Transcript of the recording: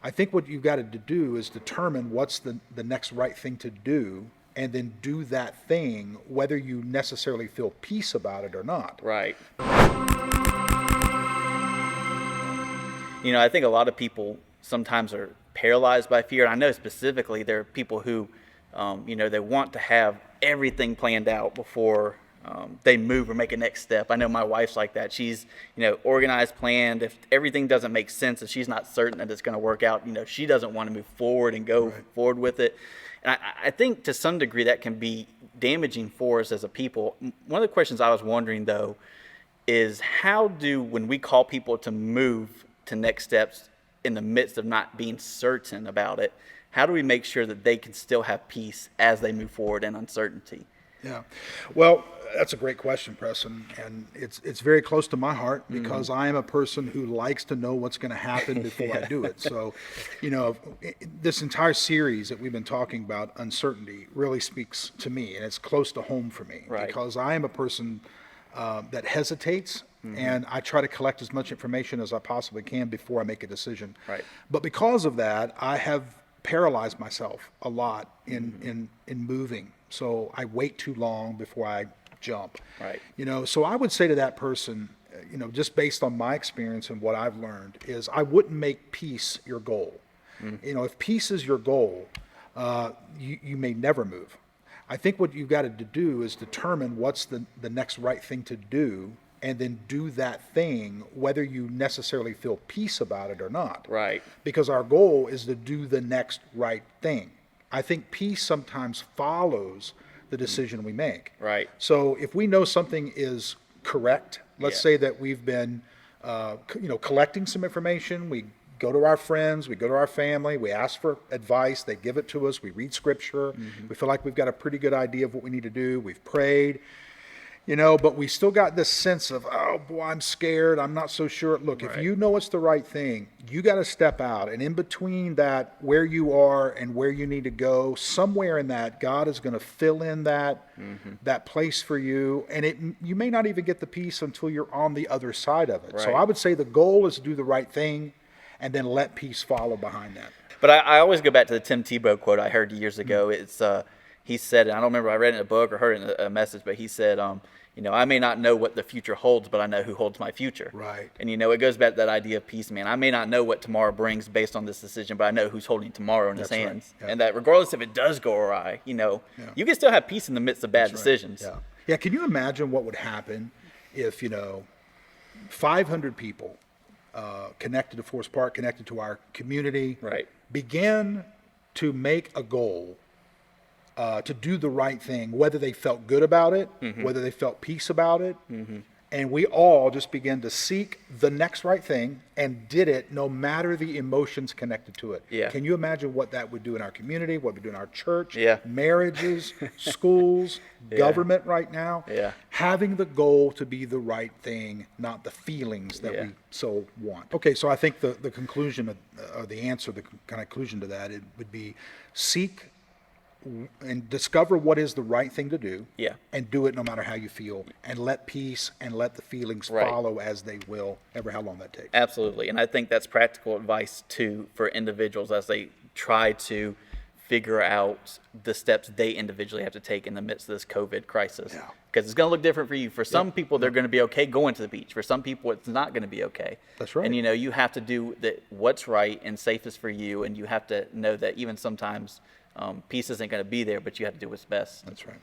I think what you've got to do is determine what's the next right thing to do, and then do that thing, whether you necessarily feel peace about it or not. Right. I think a lot of people sometimes are paralyzed by fear. And I know specifically there are people who, they want to have everything planned out before they move or make a next step. I know my wife's like that. She's, organized, planned. If everything doesn't make sense, if she's not certain that it's going to work out, she doesn't want to move forward and go forward with it. And I think to some degree that can be damaging for us as a people. One of the questions I was wondering, though, is when we call people to move to next steps in the midst of not being certain about it, how do we make sure that they can still have peace as they move forward in uncertainty? Yeah. Well, that's a great question, Preston, and it's very close to my heart because I am a person who likes to know what's going to happen before I do it. So, this entire series that we've been talking about, uncertainty, really speaks to me, and it's close to home for me because I am a person that hesitates, and I try to collect as much information as I possibly can before I make a decision. Right. But because of that, I have paralyzed myself a lot in moving. So I wait too long before I jump. Right. So I would say to that person, just based on my experience and what I've learned, is I wouldn't make peace your goal. If peace is your goal, you may never move. I think what you've got to do is determine what's the next right thing to do, and then do that thing, whether you necessarily feel peace about it or not. Right. Because our goal is to do the next right thing. I think peace sometimes follows the decision we make. Right. So if we know something is correct, let's say that we've been, collecting some information, we go to our friends, we go to our family, we ask for advice, they give it to us, we read scripture, we feel like we've got a pretty good idea of what we need to do, we've prayed, but we still got this sense of, oh boy, I'm scared, I'm not so sure. Look, if you know it's the right thing, you got to step out, and in between that, where you are and where you need to go, somewhere in that, God is going to fill in that place for you, and you may not even get the peace until you're on the other side of it. Right. So I would say the goal is to do the right thing, and then let peace follow behind that. But I always go back to the Tim Tebow quote I heard years ago. It's he said, I don't remember, I read it in a book or heard it in a message, but he said, I may not know what the future holds, but I know who holds my future. Right. And, it goes back to that idea of peace, man. I may not know what tomorrow brings based on this decision, but I know who's holding tomorrow in his hands. Right. Yeah. And that regardless if it does go awry, you can still have peace in the midst of bad decisions. Yeah. Yeah. Can you imagine what would happen if, 500 people connected to Forest Park, connected to our community, began to make a goal to do the right thing, whether they felt good about it, whether they felt peace about it, and we all just began to seek the next right thing and did it no matter the emotions connected to it. Yeah. Can you imagine what that would do in our community, what it would do in our church, Yeah. marriages, schools, government right now? Yeah. Having the goal to be the right thing, not the feelings that we so want. Okay, so I think the conclusion or the answer, the conclusion to that, it would be seek and discover what is the right thing to do, and do it no matter how you feel, and let peace and let the feelings follow as they will, ever how long that takes. Absolutely. And I think that's practical advice too for individuals as they try to figure out the steps they individually have to take in the midst of this COVID crisis. Yeah. Because it's going to look different for you. For some people, they're going to be okay going to the beach. For some people, it's not going to be okay. That's right. And you have to do what's right and safest for you, and you have to know that even sometimes peace isn't going to be there, but you have to do what's best. That's right.